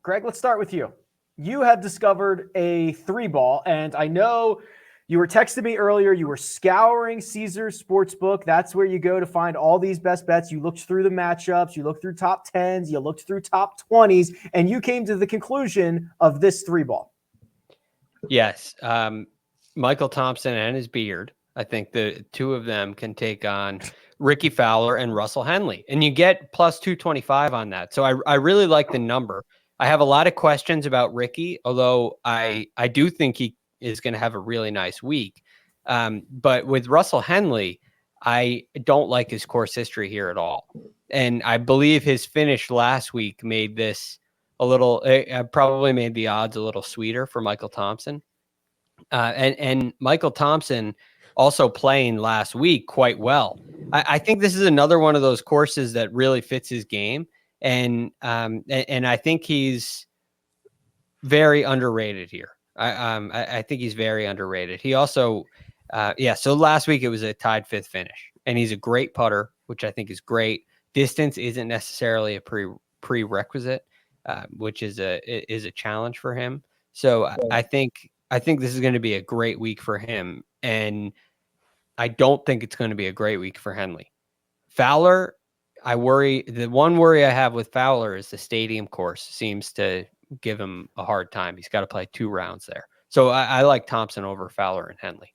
Greg, let's start with you. You have discovered a 3-ball, and I know you were texting me earlier. You were scouring Caesars Sportsbook. That's where you go to find all these best bets. You looked through the matchups. You looked through top 10s. You looked through top 20s, and you came to the conclusion of this 3-ball. Yes. Michael Thompson and his beard. I think the two of them can take on Ricky Fowler and Russell Henley, and you get plus 225 on that. So I really like the number. I have a lot of questions about Ricky, although I do think he is going to have a really nice week. But with Russell Henley, I don't like his course history here at all. And I believe his finish last week made this a little, probably made the odds a little sweeter for Michael Thompson. And Michael Thompson also playing last week quite well. I think this is another one of those courses that really fits his game. And I think he's very underrated here. I think he's very underrated. He also, so last week it was a tied 5th finish, and he's a great putter, which I think is great. Distance isn't necessarily a prerequisite, which is a challenge for him. So I think this is going to be a great week for him, and I don't think it's going to be a great week for Henley. Fowler, the one worry I have with Fowler is the stadium course seems to give him a hard time. He's got to play 2 rounds there. So I like Thompson over Fowler and Henley.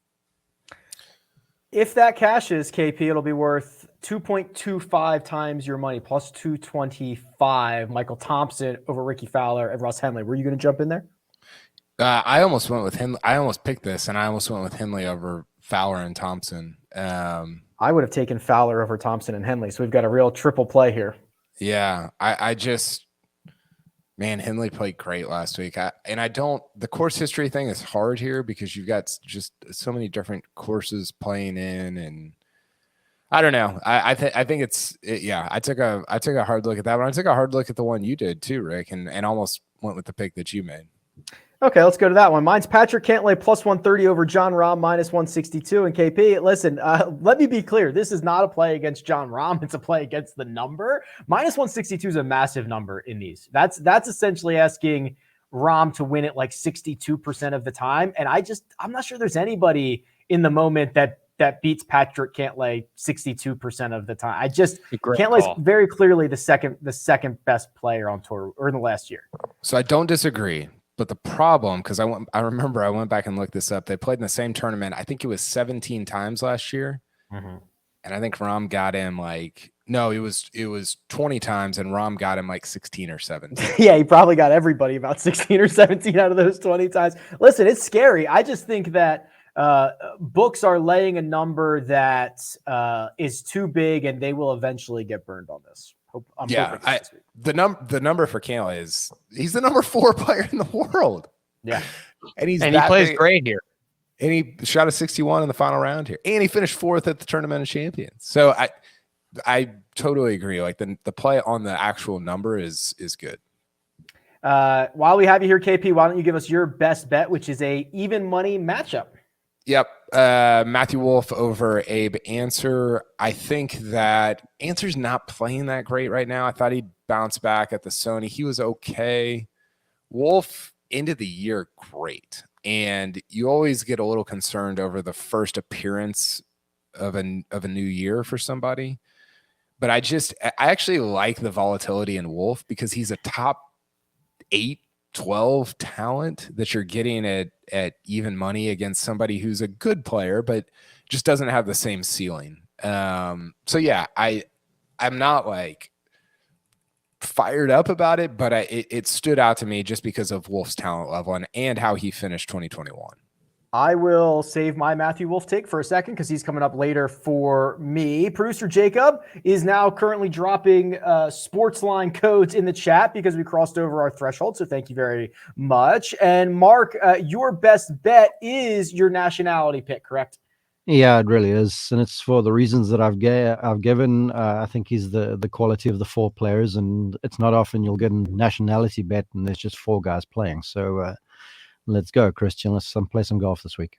If that cashes, KP, it'll be worth 2.25 times your money, plus 225. Michael Thompson over Ricky Fowler and Russ Henley. Were you going to jump in there? I almost went with Henley. I almost picked this, and I almost went with Henley over Fowler and Thompson. I would have taken Fowler over Thompson and Henley, so we've got a real triple play here. Yeah, Henley played great last week. The course history thing is hard here because you've got just so many different courses playing in, and I don't know. I think I took a hard look at that one. I took a hard look at the one you did too, Rick, and almost went with the pick that you made. Okay, let's go to that one. Mine's Patrick Cantlay plus 130 over Jon Rahm minus 162. And KP, listen, let me be clear. This is not a play against Jon Rahm. It's a play against the number. Minus 162 is a massive number in these. That's essentially asking Rahm to win it like 62% of the time. And I'm not sure there's anybody in the moment that beats Patrick Cantlay 62% of the time. Cantlay's very clearly the second best player on tour or in the last year. So I don't disagree. But the problem, because I remember I went back and looked this up. They played in the same tournament. I think it was 17 times last year. Mm-hmm. And I think Rahm got him it was 20 times, and Rahm got him like 16 or 17. Yeah, he probably got everybody about 16 or 17 out of those 20 times. Listen, it's scary. I just think that books are laying a number that is too big, and they will eventually get burned on this. The number for Cantlay is he's the number 4 player in the world. Yeah, and he plays great here. And he shot a 61 in the final round here, and he finished 4th at the Tournament of Champions. So I totally agree. Like the play on the actual number is good. While we have you here, KP, why don't you give us your best bet, which is a even money matchup? Yep. Matthew Wolff over Abe Answer. I think that Answer's not playing that great right now. I thought he'd bounce back at the Sony. He was okay. Wolff ended the year great. And you always get a little concerned over the first appearance of a new year for somebody. But I actually like the volatility in Wolff because he's a top 8, 12 talent that you're getting at even money against somebody who's a good player, but just doesn't have the same ceiling. So yeah, I'm not like fired up about it, but it stood out to me just because of Wolff's talent level and how he finished 2021. I will save my Matthew Wolff take for a second because he's coming up later for me. Producer Jacob is now currently dropping sports line codes in the chat because we crossed over our threshold. So thank you very much. And Mark, your best bet is your nationality pick, correct? Yeah, it really is. And it's for the reasons that I've given. I think he's the quality of the 4 players, and it's not often you'll get a nationality bet and there's just 4 guys playing. So let's go, Christian. Let's play some golf this week.